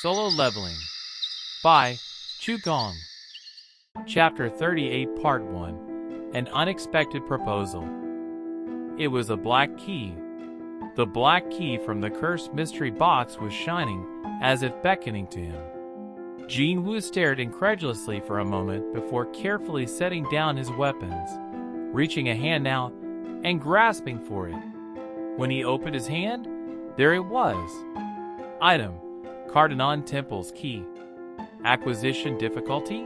Solo Leveling by Gong. Chapter 38 Part 1 An Unexpected Proposal. It was a black key. The black key from the cursed mystery box was shining, as if beckoning to him. Jinwoo stared incredulously for a moment before carefully setting down his weapons, reaching a hand out and grasping for it. When he opened his hand, there it was. Item: Cardinal Temple's key. Acquisition difficulty?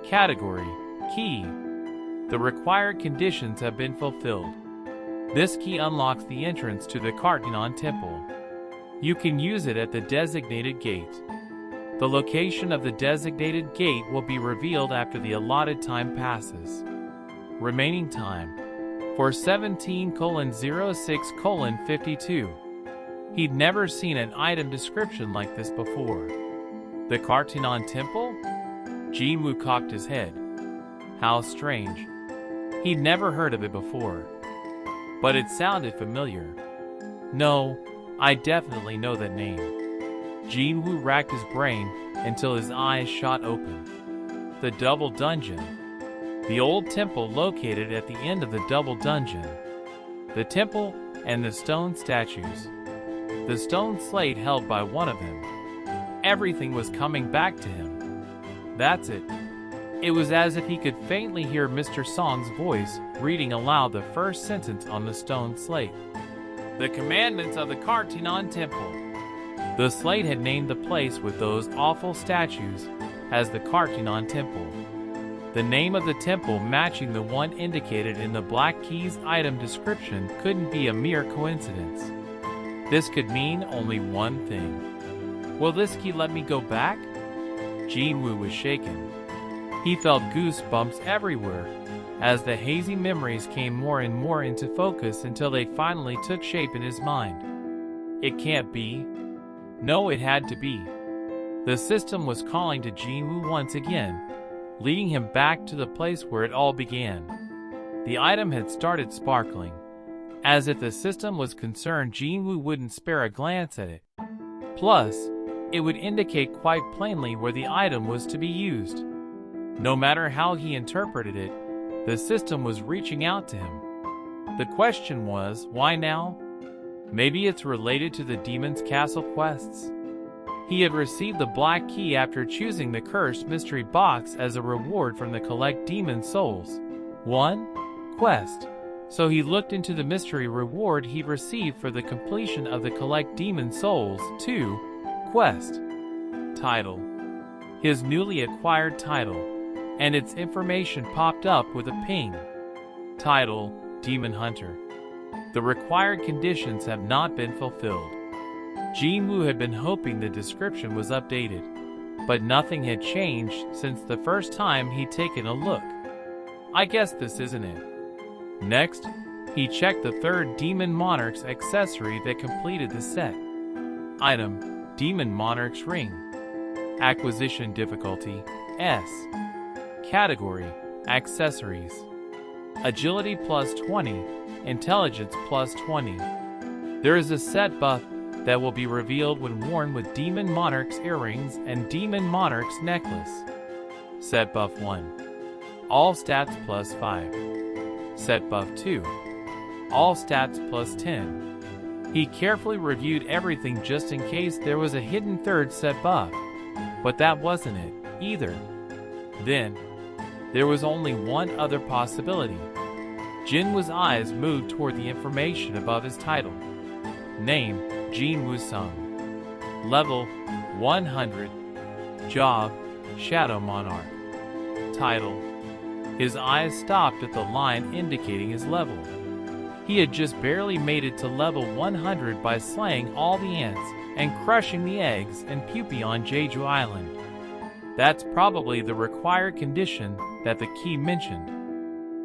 Category: Key. The required conditions have been fulfilled. This key unlocks the entrance to the Cardinal Temple. You can use it at the designated gate. The location of the designated gate will be revealed after the allotted time passes. Remaining time: for 17:06:52. He'd never seen an item description like this before. The Cardinal Temple? Jinwoo cocked his head. How strange. He'd never heard of it before. But it sounded familiar. No, I definitely know that name. Jinwoo racked his brain until his eyes shot open. The Double Dungeon. The old temple located at the end of the Double Dungeon. The temple and the stone statues. The stone slate held by one of them. Everything was coming back to him. That's it. It was as if he could faintly hear Mr. Song's voice reading aloud the first sentence on the stone slate. The commandments of the Cardinal Temple. The slate had named the place with those awful statues as the Cardinal Temple. The name of the temple matching the one indicated in the Black Key's item description couldn't be a mere coincidence. This could mean only one thing. Will this key let me go back? Jinwoo was shaken. He felt goosebumps everywhere as the hazy memories came more and more into focus until they finally took shape in his mind. It can't be. No, it had to be. The system was calling to Jinwoo once again, leading him back to the place where it all began. The item had started sparkling. As if the system was concerned Jinwoo wouldn't spare a glance at it. Plus, it would indicate quite plainly where the item was to be used. No matter how he interpreted it, the system was reaching out to him. The question was, why now? Maybe it's related to the Demon's Castle quests. He had received the Black Key after choosing the Cursed Mystery Box as a reward from the Collect Demon Souls 1 quest. So he looked into the mystery reward he'd received for the completion of the Collect Demon Souls 2 quest. Title: his newly acquired title, and its information popped up with a ping. Title: Demon Hunter. The required conditions have not been fulfilled. Jinwoo had been hoping the description was updated, but nothing had changed since the first time he'd taken a look. I guess this isn't it. Next, he checked the third Demon Monarch's accessory that completed the set. Item: Demon Monarch's Ring. Acquisition difficulty: S. Category: Accessories. Agility plus 20, Intelligence plus 20. There is a set buff that will be revealed when worn with Demon Monarch's earrings and Demon Monarch's necklace. Set buff 1. All stats plus 5. Set buff 2. All stats plus 10. He carefully reviewed everything just in case there was a hidden third set buff, but that wasn't it either. Then, there was only one other possibility. Jinwoo's eyes moved toward the information above his title. Name: Jinwoo Sung. Level: 100. Job: Shadow Monarch. Title: his eyes stopped at the line indicating his level. He had just barely made it to level 100 by slaying all the ants and crushing the eggs and pupae on Jeju Island. That's probably the required condition that the key mentioned.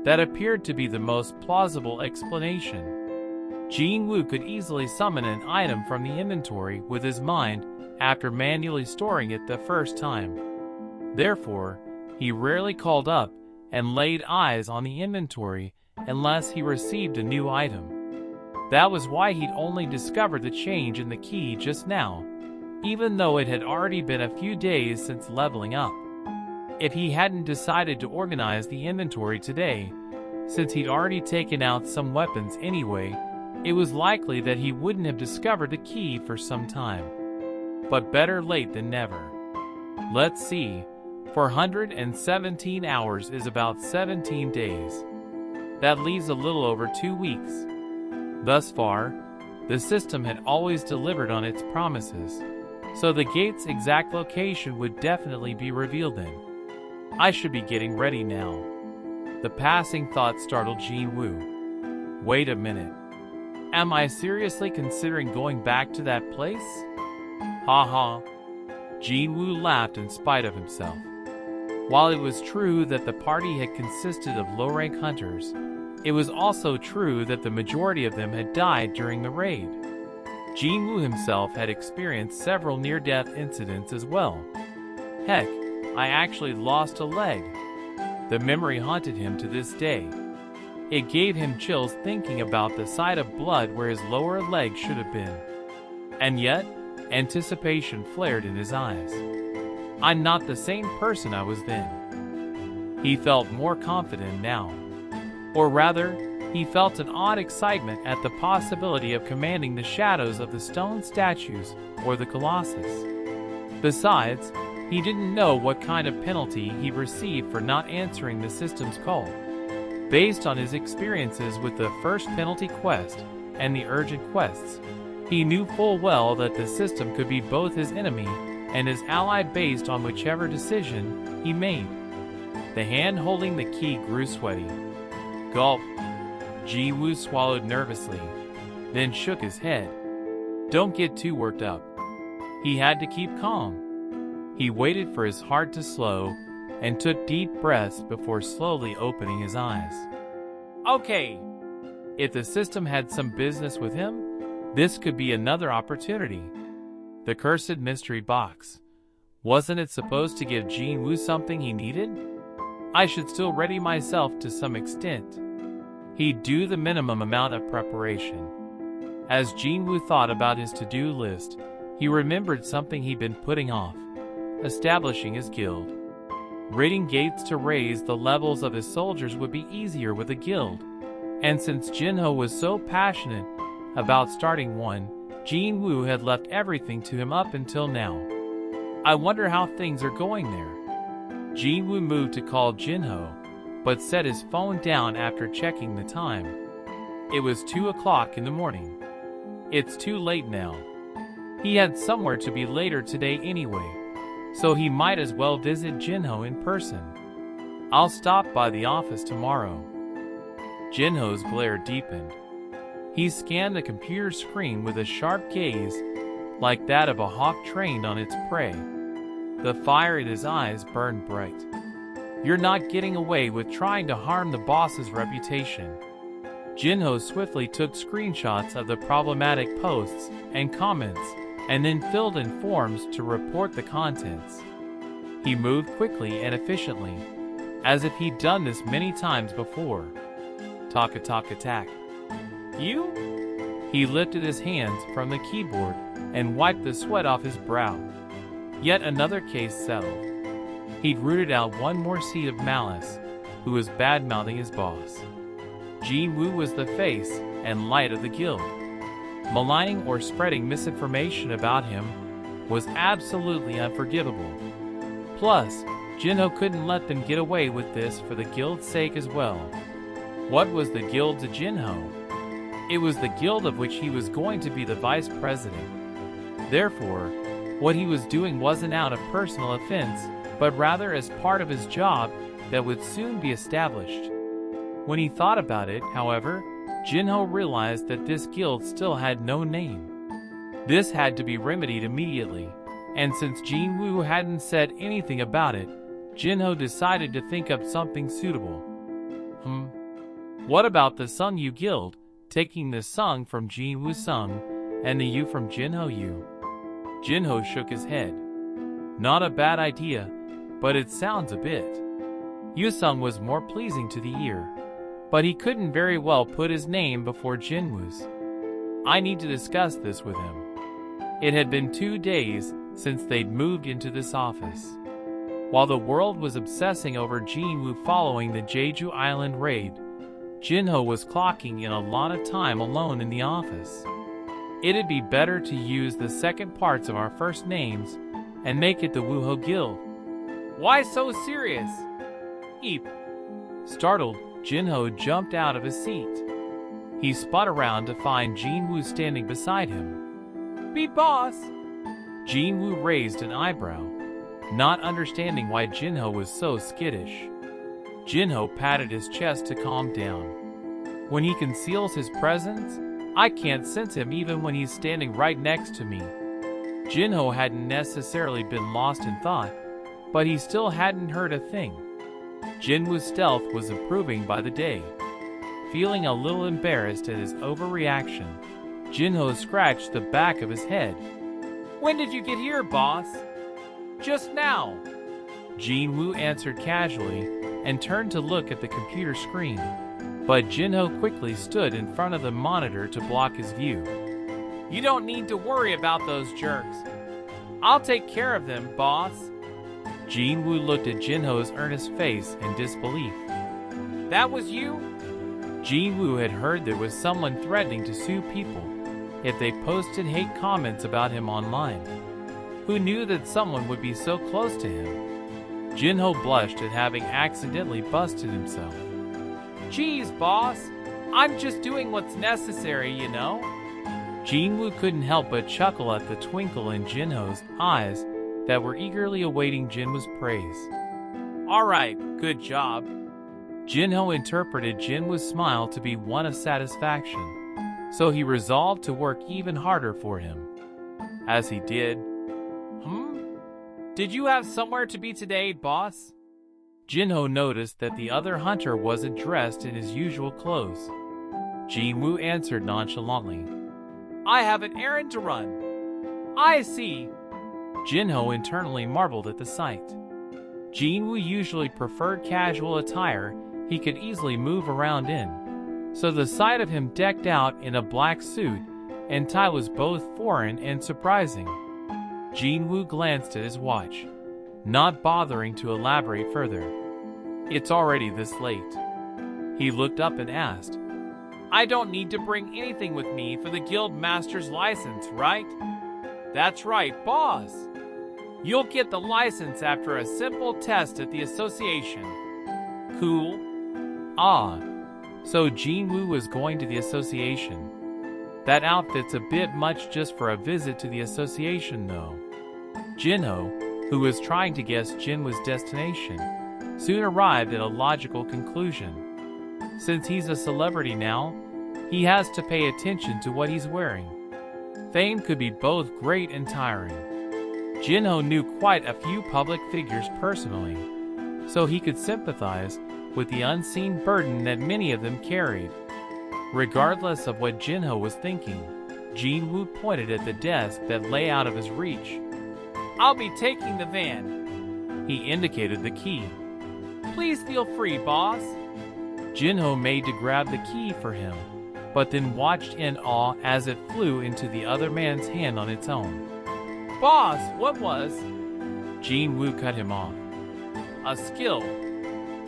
That appeared to be the most plausible explanation. Jinwoo could easily summon an item from the inventory with his mind after manually storing it the first time. Therefore, he rarely called up and laid eyes on the inventory unless he received a new item. That was why he'd only discovered the change in the key just now, even though it had already been a few days since leveling up. If he hadn't decided to organize the inventory today, since he'd already taken out some weapons anyway, it was likely that he wouldn't have discovered the key for some time. But better late than never. Let's see, 417 hours is about 17 days. That leaves a little over 2 weeks. Thus far, the system had always delivered on its promises, so the gate's exact location would definitely be revealed then. I should be getting ready now. The passing thought startled Jinwoo. Wait a minute. Am I seriously considering going back to that place? Ha ha. Jinwoo laughed in spite of himself. While it was true that the party had consisted of low-rank hunters, it was also true that the majority of them had died during the raid. Jinwoo himself had experienced several near-death incidents as well. Heck, I actually lost a leg. The memory haunted him to this day. It gave him chills thinking about the sight of blood where his lower leg should have been. And yet, anticipation flared in his eyes. I'm not the same person I was then. He felt more confident now. Or rather, he felt an odd excitement at the possibility of commanding the shadows of the stone statues or the Colossus. Besides, he didn't know what kind of penalty he'd receive for not answering the system's call. Based on his experiences with the first penalty quest and the urgent quests, he knew full well that the system could be both his enemy and his ally based on whichever decision he made. The hand holding the key grew sweaty. Gulp. Jinwoo swallowed nervously, then shook his head. Don't get too worked up. He had to keep calm. He waited for his heart to slow and took deep breaths before slowly opening his eyes. Okay. If the system had some business with him, this could be another opportunity. The cursed mystery box. Wasn't it supposed to give Jinwoo something he needed? I should still ready myself to some extent. He'd do the minimum amount of preparation. As Jinwoo thought about his to-do list, he remembered something he'd been putting off: establishing his guild. Raiding gates to raise the levels of his soldiers would be easier with a guild, and since Jinho was so passionate about starting one, Jinwoo had left everything to him up until now. I wonder how things are going there. Jinwoo moved to call Jinho, but set his phone down after checking the time. It was 2 o'clock in the morning. It's too late now. He had somewhere to be later today anyway, so he might as well visit Jinho in person. I'll stop by the office tomorrow. Jinho's glare deepened. He scanned the computer screen with a sharp gaze, like that of a hawk trained on its prey. The fire in his eyes burned bright. You're not getting away with trying to harm the boss's reputation. Jinho swiftly took screenshots of the problematic posts and comments, and then filled in forms to report the contents. He moved quickly and efficiently, as if he'd done this many times before. Talk-a-talk-attack. You? He lifted his hands from the keyboard and wiped the sweat off his brow. Yet another case settled. He'd rooted out one more seed of malice, who was bad-mouthing his boss. Jinwoo was the face and light of the guild. Maligning or spreading misinformation about him was absolutely unforgivable. Plus, Jinho couldn't let them get away with this for the guild's sake as well. What was the guild to Jinho? It was the guild of which he was going to be the vice president. Therefore, what he was doing wasn't out of personal offense, but rather as part of his job that would soon be established. When he thought about it, however, Jinho realized that this guild still had no name. This had to be remedied immediately, and since Jinwoo hadn't said anything about it, Jinho decided to think up something suitable. What about the Sungyu Guild, taking the Sung from Jinwoo Sung and the Yu from Jinho Yu? Jinho shook his head. Not a bad idea, but it sounds a bit. Yu Sung was more pleasing to the ear, but he couldn't very well put his name before Jinwoo's. I need to discuss this with him. It had been 2 days since they'd moved into this office. While the world was obsessing over Jinwoo following the Jeju Island raid, Jinho was clocking in a lot of time alone in the office. It'd be better to use the second parts of our first names and make it the Wooho Guild. Why so serious? Eep. Startled, Jinho jumped out of his seat. He spun around to find Jinwoo standing beside him. Be boss! Jinwoo raised an eyebrow, not understanding why Jinho was so skittish. Jinho patted his chest to calm down. When he conceals his presence, I can't sense him even when he's standing right next to me. Jinho hadn't necessarily been lost in thought, but he still hadn't heard a thing. Jinwoo's stealth was improving by the day. Feeling a little embarrassed at his overreaction, Jinho scratched the back of his head. When did you get here, boss? Just now. Jinwoo answered casually and turned to look at the computer screen, but Jinho quickly stood in front of the monitor to block his view. You don't need to worry about those jerks. I'll take care of them, boss. Jinwoo looked at Jinho's earnest face in disbelief. That was you? Jinwoo had heard there was someone threatening to sue people if they posted hate comments about him online. Who knew that someone would be so close to him? Jinho blushed at having accidentally busted himself. Geez, boss, I'm just doing what's necessary, you know? Jinwoo couldn't help but chuckle at the twinkle in Jinho's eyes that were eagerly awaiting Jinwoo's praise. Alright, good job. Jinho interpreted Jinwoo's smile to be one of satisfaction, so he resolved to work even harder for him. As he did, Did you have somewhere to be today, boss? Jinho noticed that the other hunter wasn't dressed in his usual clothes. Jinwoo answered nonchalantly. I have an errand to run. I see. Jinho internally marveled at the sight. Jinwoo usually preferred casual attire he could easily move around in, so the sight of him decked out in a black suit and tie was both foreign and surprising. Jinwoo glanced at his watch, not bothering to elaborate further. It's already this late. He looked up and asked, I don't need to bring anything with me for the guild master's license, right? That's right, boss. You'll get the license after a simple test at the association. Cool. Ah, so Jinwoo was going to the association. That outfit's a bit much just for a visit to the association, though. Jinho, who was trying to guess Jinwoo's destination, soon arrived at a logical conclusion. Since he's a celebrity now, he has to pay attention to what he's wearing. Fame could be both great and tiring. Jinho knew quite a few public figures personally, so he could sympathize with the unseen burden that many of them carried. Regardless of what Jinho was thinking, Jinwoo pointed at the desk that lay out of his reach. I'll be taking the van. He indicated the key. Please feel free, boss. Jinho made to grab the key for him, but then watched in awe as it flew into the other man's hand on its own. Boss, what was? Jinwoo cut him off. A skill.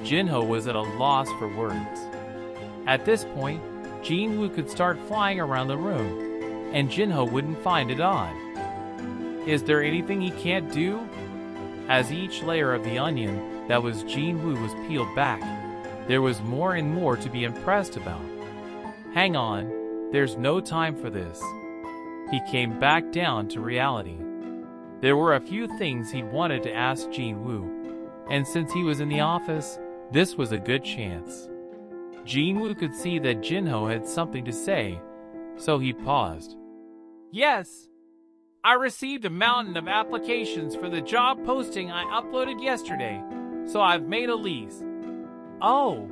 Jinho was at a loss for words. At this point, Jinwoo could start flying around the room, and Jinho wouldn't find it odd. Is there anything he can't do? As each layer of the onion that was Jinwoo was peeled back, there was more and more to be impressed about. Hang on, there's no time for this. He came back down to reality. There were a few things he wanted to ask Jinwoo, and since he was in the office, this was a good chance. Jinwoo could see that Jinho had something to say, so he paused. Yes, I received a mountain of applications for the job posting I uploaded yesterday, so I've made a lease. Oh,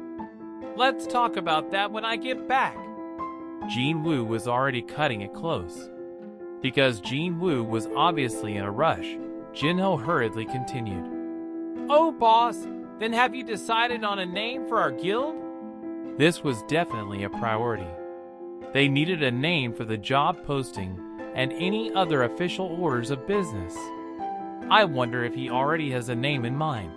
let's talk about that when I get back. Jinwoo was already cutting it close. Because Jinwoo was obviously in a rush, Jinho hurriedly continued. Oh, boss, then have you decided on a name for our guild? This was definitely a priority. They needed a name for the job posting, and any other official orders of business. I wonder if he already has a name in mind.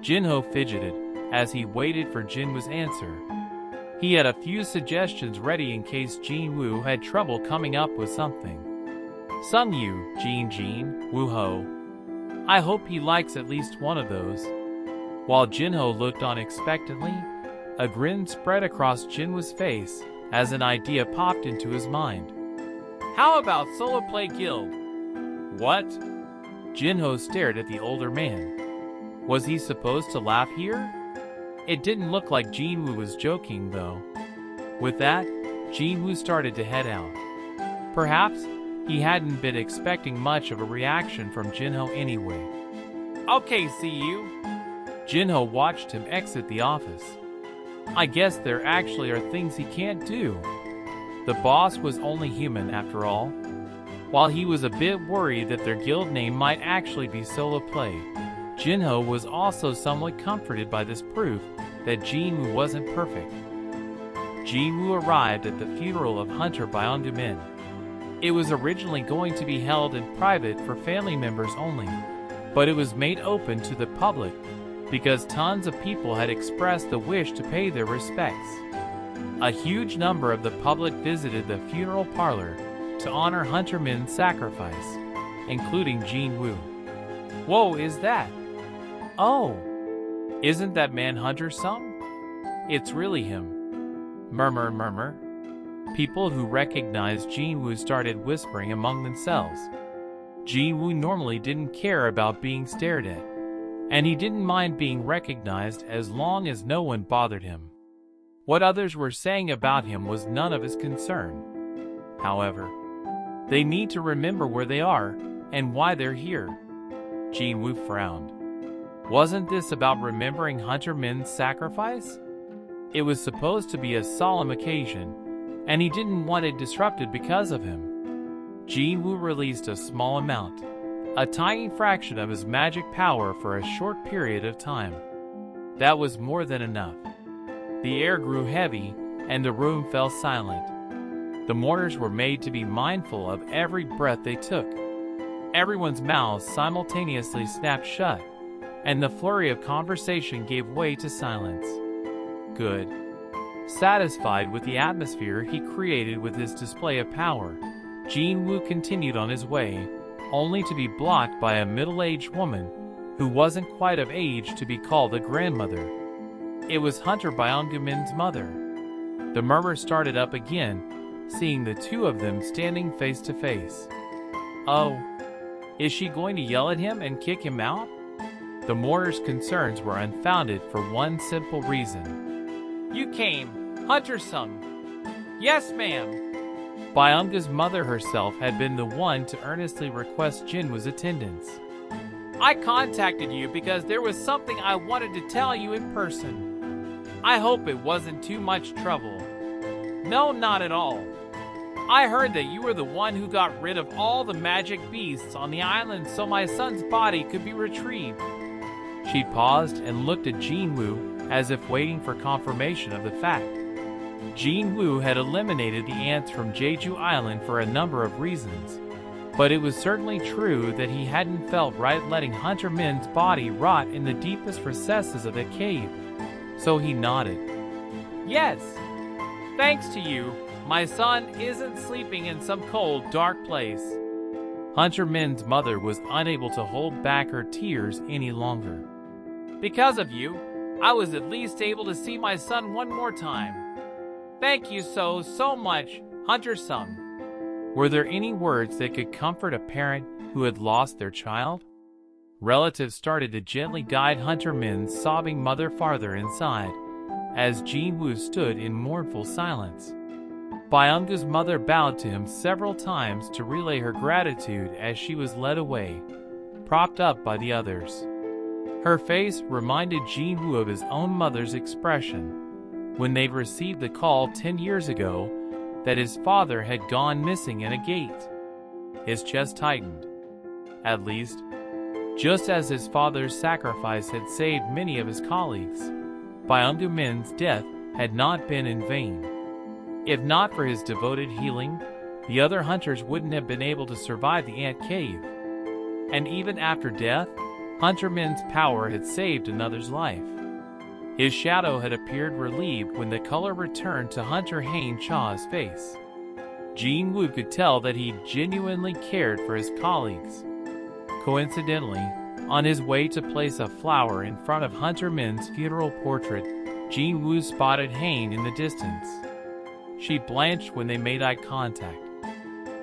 Jinho fidgeted as he waited for Jinwoo's answer. He had a few suggestions ready in case Jinwoo had trouble coming up with something. Sung Yu, Jin, Woo Ho. I hope he likes at least one of those. While Jinho looked on expectantly, a grin spread across Jinwoo's face as an idea popped into his mind. How about Solo Play Guild? What? Jinho stared at the older man. Was he supposed to laugh here? It didn't look like Jinwoo was joking, though. With that, Jinwoo started to head out. Perhaps he hadn't been expecting much of a reaction from Jinho anyway. Okay, see you. Jinho watched him exit the office. I guess there actually are things he can't do. The boss was only human after all. While he was a bit worried that their guild name might actually be Solo Play, Jinho was also somewhat comforted by this proof that Jinwoo wasn't perfect. Jinwoo arrived at the funeral of Hunter Byung-min. It was originally going to be held in private for family members only, but it was made open to the public because tons of people had expressed the wish to pay their respects. A huge number of the public visited the funeral parlor to honor Hunter Min's sacrifice, including Jinwoo. Whoa, is that? Oh, isn't that man Hunter Sung? It's really him. Murmur. People who recognized Jinwoo started whispering among themselves. Jinwoo normally didn't care about being stared at, and he didn't mind being recognized as long as no one bothered him. What others were saying about him was none of his concern. However, they need to remember where they are and why they're here. Jinwoo frowned. Wasn't this about remembering Hunter Min's sacrifice? It was supposed to be a solemn occasion, and he didn't want it disrupted because of him. Jinwoo released a small amount, a tiny fraction of his magic power for a short period of time. That was more than enough. The air grew heavy, and the room fell silent. The mourners were made to be mindful of every breath they took. Everyone's mouths simultaneously snapped shut, and the flurry of conversation gave way to silence. Good. Satisfied with the atmosphere he created with his display of power, Jinwoo continued on his way, only to be blocked by a middle-aged woman who wasn't quite of age to be called a grandmother. It was Hunter Byung-min's mother. The murmur started up again, seeing the two of them standing face to face. Oh, is she going to yell at him and kick him out? The mourner's concerns were unfounded for one simple reason. You came, Hunter Sung. Yes, ma'am. Byung's mother herself had been the one to earnestly request Jinwoo's attendance. I contacted you because there was something I wanted to tell you in person. I hope it wasn't too much trouble. No, not at all. I heard that you were the one who got rid of all the magic beasts on the island so my son's body could be retrieved. She paused and looked at Jinwoo as if waiting for confirmation of the fact. Jinwoo had eliminated the ants from Jeju Island for a number of reasons, but it was certainly true that he hadn't felt right letting Hunter Min's body rot in the deepest recesses of the cave, so he nodded. Yes, thanks to you, my son isn't sleeping in some cold, dark place. Hunter Min's mother was unable to hold back her tears any longer. Because of you, I was at least able to see my son one more time. Thank you so much, Hunter Sung. Were there any words that could comfort a parent who had lost their child? Relatives started to gently guide Hunter Min's sobbing mother farther inside, as Jinwoo stood in mournful silence. Byung's mother bowed to him several times to relay her gratitude as she was led away, propped up by the others. Her face reminded Jinwoo of his own mother's expression when they received the call 10 years ago that his father had gone missing in a gate. His chest tightened. At least, just as his father's sacrifice had saved many of his colleagues, Byung-min's death had not been in vain. If not for his devoted healing, the other hunters wouldn't have been able to survive the ant cave. And even after death, Hunter Min's power had saved another's life. His shadow had appeared relieved when the color returned to Hunter Hain Chaw's face. Jin Woo could tell that he genuinely cared for his colleagues. Coincidentally, on his way to place a flower in front of Hunter Min's funeral portrait, Jin Woo spotted Hain in the distance. She blanched when they made eye contact.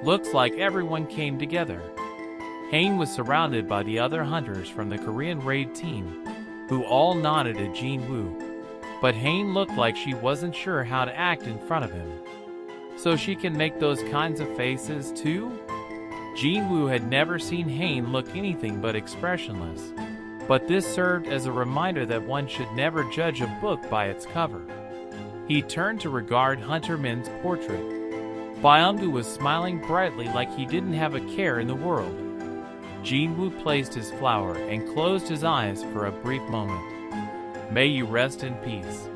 Looks like everyone came together. Hain was surrounded by the other hunters from the Korean raid team, who all nodded at Jin Woo. But Hain looked like she wasn't sure how to act in front of him. So she can make those kinds of faces too? Jin Woo had never seen Hain look anything but expressionless. But this served as a reminder that one should never judge a book by its cover. He turned to regard Hunter Min's portrait. Byung-gu was smiling brightly like he didn't have a care in the world. Jin Woo placed his flower and closed his eyes for a brief moment. May you rest in peace.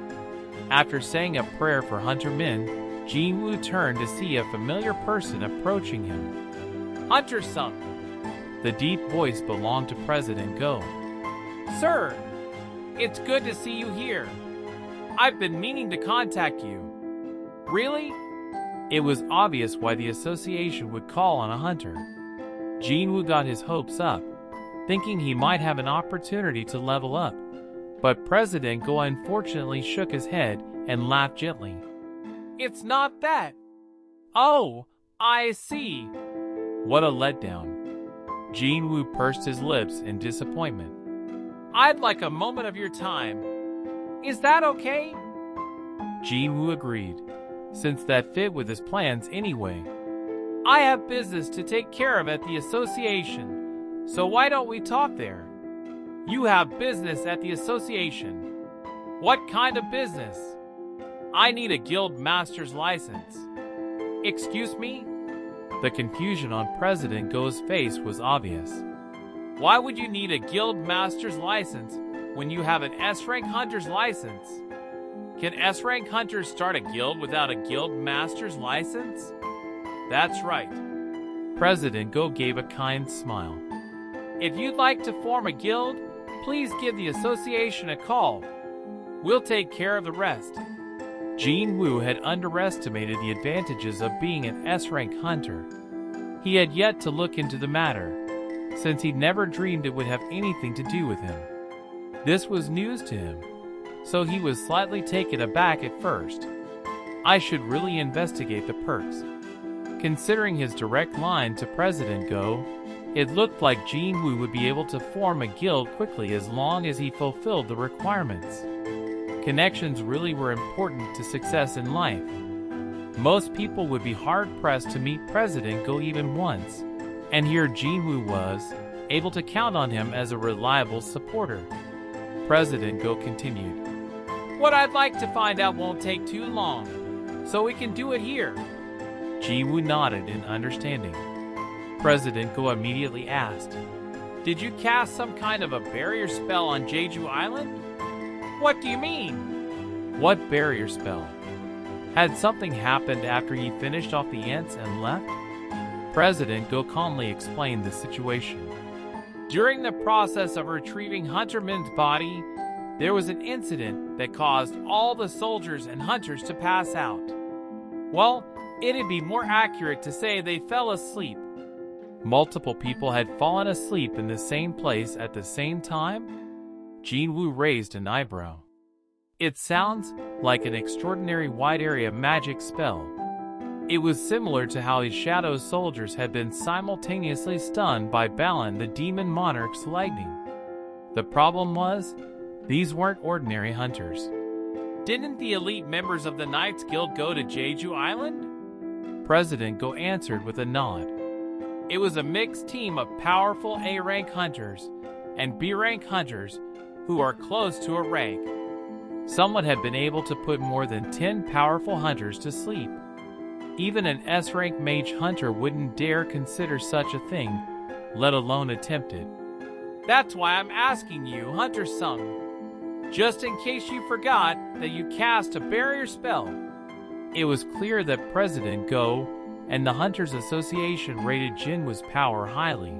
After saying a prayer for Hunter Min, Jin Woo turned to see a familiar person approaching him. Hunter Sung. The deep voice belonged to President Go. Sir, it's good to see you here. I've been meaning to contact you. Really? It was obvious why the association would call on a hunter. Jin Woo got his hopes up, thinking he might have an opportunity to level up. But President Go unfortunately shook his head and laughed gently. It's not that. Oh, I see. What a letdown. Jin Woo pursed his lips in disappointment. I'd like a moment of your time. Is that okay? Jin Woo agreed, since that fit with his plans anyway. I have business to take care of at the association, so why don't we talk there? You have business at the association. What kind of business? I need a guild master's license. Excuse me? The confusion on President Go's face was obvious. Why would you need a guild master's license when you have an S-rank hunter's license? Can S-rank hunters start a guild without a guild master's license? That's right. President Go gave a kind smile. If you'd like to form a guild, please give the association a call. We'll take care of the rest. Jin Woo had underestimated the advantages of being an S-rank hunter. He had yet to look into the matter, since he'd never dreamed it would have anything to do with him. This was news to him, so he was slightly taken aback at first. I should really investigate the perks. Considering his direct line to President Go, it looked like Jin Woo would be able to form a guild quickly as long as he fulfilled the requirements. Connections really were important to success in life. Most people would be hard-pressed to meet President Go even once, and here Jin Woo was, able to count on him as a reliable supporter. President Go continued. What I'd like to find out won't take too long, so we can do it here. Jin Woo nodded in understanding. President Go immediately asked, Did you cast some kind of a barrier spell on Jeju Island? What do you mean? What barrier spell? Had something happened after he finished off the ants and left? President Go calmly explained the situation. During the process of retrieving Hunter Min's body, there was an incident that caused all the soldiers and hunters to pass out. Well, it'd be more accurate to say they fell asleep. Multiple people had fallen asleep in the same place at the same time? Jin Woo raised an eyebrow. It sounds like an extraordinary wide area magic spell. It was similar to how his shadow soldiers had been simultaneously stunned by Balan the demon monarch's lightning. The problem was, these weren't ordinary hunters. Didn't the elite members of the Knights Guild go to Jeju Island? President Go answered with a nod. It was a mixed team of powerful A-rank hunters and B-rank hunters who are close to a rank. Someone had been able to put more than 10 powerful hunters to sleep. Even an S-rank mage hunter wouldn't dare consider such a thing, let alone attempt it. That's why I'm asking you, Hunter Sung. Just in case you forgot that you cast a barrier spell. It was clear that President Go and the Hunters Association rated Jinwoo's power highly.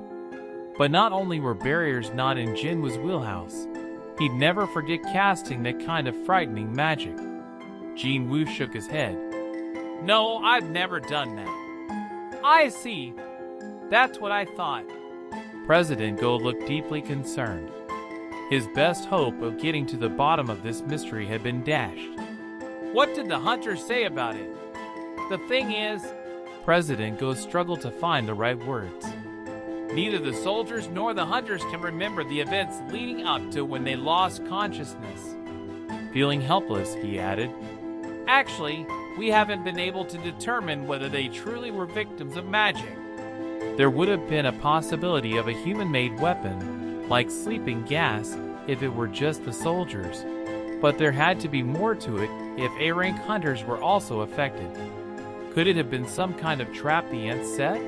But not only were barriers not in Jinwoo's wheelhouse, he'd never forget casting that kind of frightening magic. Jinwoo shook his head. No, I've never done that. I see. That's what I thought. President Go looked deeply concerned. His best hope of getting to the bottom of this mystery had been dashed. What did the hunters say about it? The thing is, President Go struggled to find the right words. Neither the soldiers nor the hunters can remember the events leading up to when they lost consciousness. Feeling helpless, he added, actually, we haven't been able to determine whether they truly were victims of magic. There would have been a possibility of a human-made weapon, like sleeping gas, if it were just the soldiers. But there had to be more to it if A-rank hunters were also affected. Could it have been some kind of trap the ants set?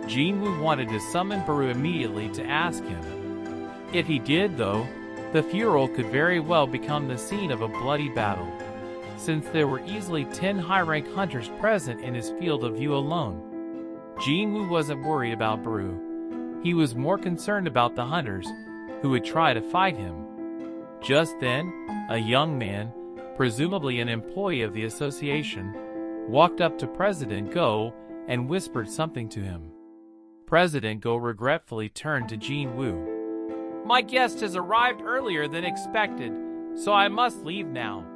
Jinwoo wanted to summon Baru immediately to ask him. If he did, though, the funeral could very well become the scene of a bloody battle, since there were easily 10 high-rank hunters present in his field of view alone. Jinwoo wasn't worried about Baru. He was more concerned about the hunters, who would try to fight him. Just then, a young man, presumably an employee of the association, walked up to President Go and whispered something to him. President Go regretfully turned to Jinwoo. My guest has arrived earlier than expected, so I must leave now.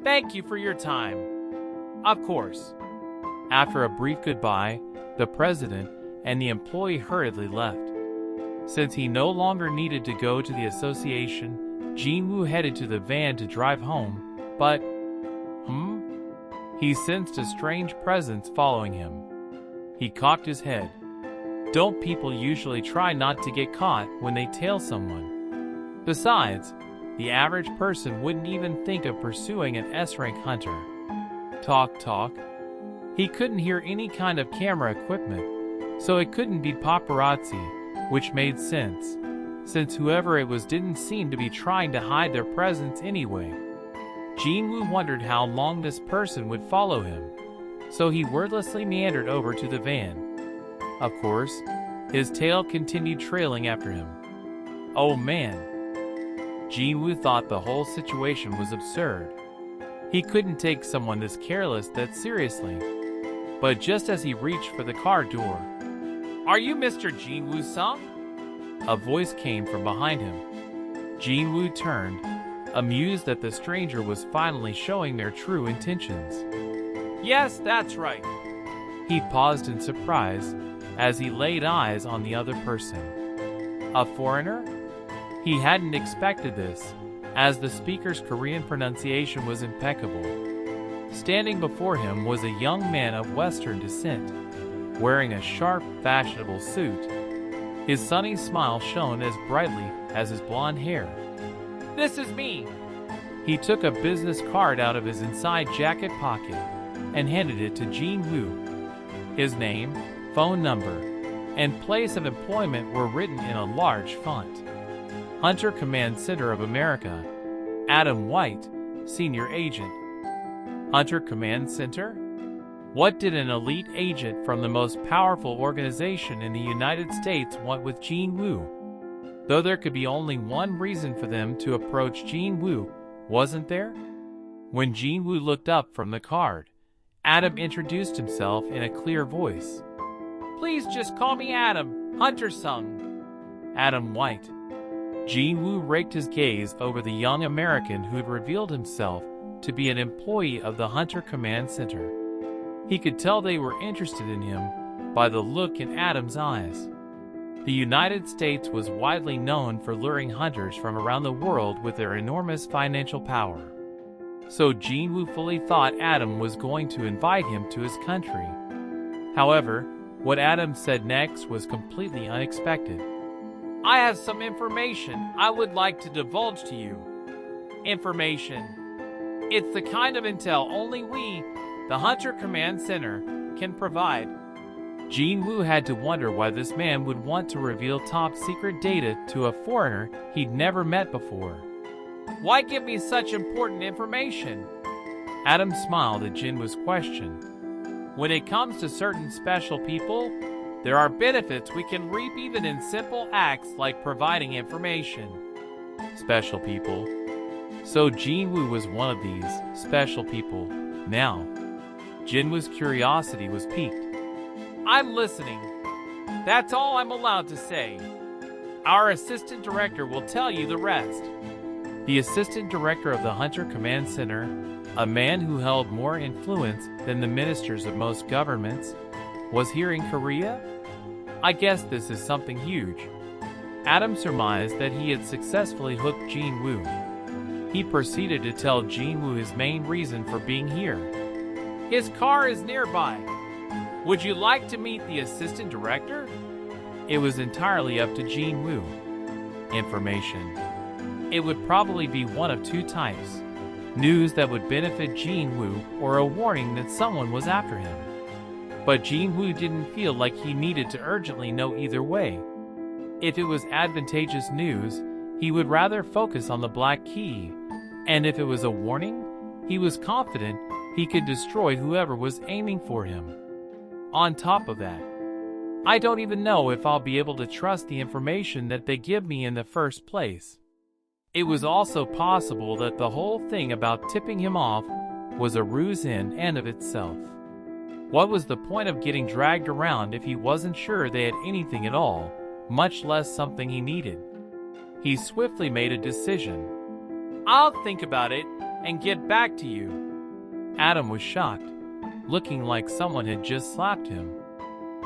Thank you for your time. Of course. After a brief goodbye, the president and the employee hurriedly left. Since he no longer needed to go to the association, Jinwoo headed to the van to drive home, but he sensed a strange presence following him. He cocked his head. Don't people usually try not to get caught when they tail someone? Besides, the average person wouldn't even think of pursuing an S-rank hunter. Talk. He couldn't hear any kind of camera equipment, so it couldn't be paparazzi, which made sense, since whoever it was didn't seem to be trying to hide their presence anyway. Jinwoo wondered how long this person would follow him, so he wordlessly meandered over to the van. Of course, his tail continued trailing after him. Oh man! Jinwoo thought the whole situation was absurd. He couldn't take someone this careless that seriously. But just as he reached for the car door, "Are you Mr. Jinwoo-sung?" A voice came from behind him. Jinwoo turned, amused that the stranger was finally showing their true intentions. Yes, that's right. He paused in surprise as he laid eyes on the other person. A foreigner? He hadn't expected this, as the speaker's Korean pronunciation was impeccable. Standing before him was a young man of Western descent, wearing a sharp, fashionable suit. His sunny smile shone as brightly as his blonde hair. This is me. He took a business card out of his inside jacket pocket and handed it to Jinwoo. His name, phone number, and place of employment were written in a large font. Hunter Command Center of America, Adam White, Senior Agent. Hunter Command Center? What did an elite agent from the most powerful organization in the United States want with Jinwoo? Though there could be only one reason for them to approach Jinwoo, wasn't there? When Jinwoo looked up from the card, Adam introduced himself in a clear voice. Please just call me Adam, Hunter-sung. Adam White. Jinwoo raked his gaze over the young American who had revealed himself to be an employee of the Hunter Command Center. He could tell they were interested in him by the look in Adam's eyes. The United States was widely known for luring hunters from around the world with their enormous financial power. So Jinwoo fully thought Adam was going to invite him to his country. However, what Adam said next was completely unexpected. I have some information I would like to divulge to you. Information. It's the kind of intel only we, the Hunter Command Center, can provide. Jinwoo had to wonder why this man would want to reveal top-secret data to a foreigner he'd never met before. Why give me such important information? Adam smiled at Jinwoo's question. When it comes to certain special people, there are benefits we can reap even in simple acts like providing information. Special people. So Jinwoo was one of these special people. Now, Jinwoo's curiosity was piqued. I'm listening. That's all I'm allowed to say. Our assistant director will tell you the rest. The assistant director of the Hunter Command Center, a man who held more influence than the ministers of most governments, was here in Korea? I guess this is something huge. Adam surmised that he had successfully hooked Jinwoo. He proceeded to tell Jinwoo his main reason for being here. His car is nearby. Would you like to meet the assistant director? It was entirely up to Jinwoo. Information. It would probably be one of two types. News that would benefit Jinwoo or a warning that someone was after him. But Jinwoo didn't feel like he needed to urgently know either way. If it was advantageous news, he would rather focus on the black key. And if it was a warning, he was confident he could destroy whoever was aiming for him. On top of that, I don't even know if I'll be able to trust the information that they give me in the first place. It was also possible that the whole thing about tipping him off was a ruse in and of itself. What was the point of getting dragged around if he wasn't sure they had anything at all, much less something he needed? He swiftly made a decision. I'll think about it and get back to you. Adam was shocked, looking like someone had just slapped him.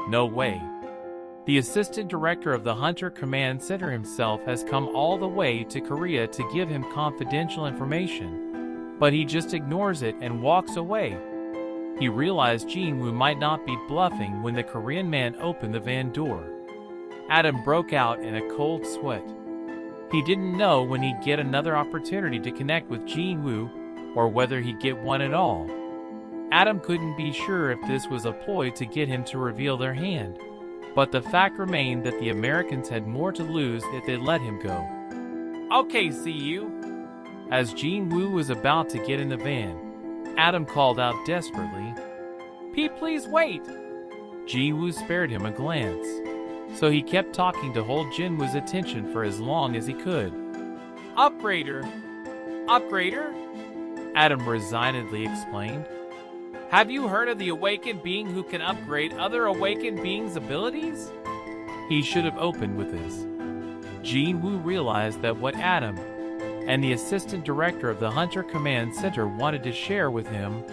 No way. The assistant director of the Hunter Command Center himself has come all the way to Korea to give him confidential information, but he just ignores it and walks away. He realized Jinwoo might not be bluffing when the Korean man opened the van door. Adam broke out in a cold sweat. He didn't know when he'd get another opportunity to connect with Jinwoo or whether he'd get one at all. Adam couldn't be sure if this was a ploy to get him to reveal their hand, but the fact remained that the Americans had more to lose if they let him go. Okay, see you. As Jinwoo was about to get in the van, Adam called out desperately, Pete, please wait. Jinwoo spared him a glance, so he kept talking to hold Jinwoo's attention for as long as he could. Upgrader. Upgrader? Adam resignedly explained. Have you heard of the awakened being who can upgrade other awakened beings' abilities? He should have opened with this. Jinwoo realized that what Adam and the assistant director of the Hunter Command Center wanted to share with him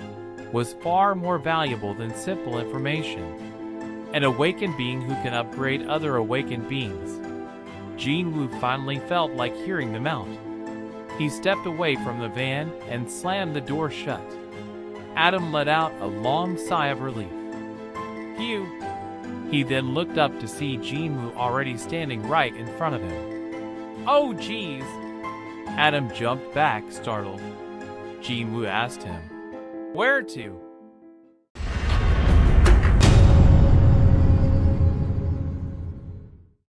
was far more valuable than simple information. An awakened being who can upgrade other awakened beings. Jinwoo finally felt like hearing them out. He stepped away from the van and slammed the door shut. Adam let out a long sigh of relief. Phew. He then looked up to see Jinwoo already standing right in front of him. Oh geez. Adam jumped back, startled. Jinwoo asked him, Where to?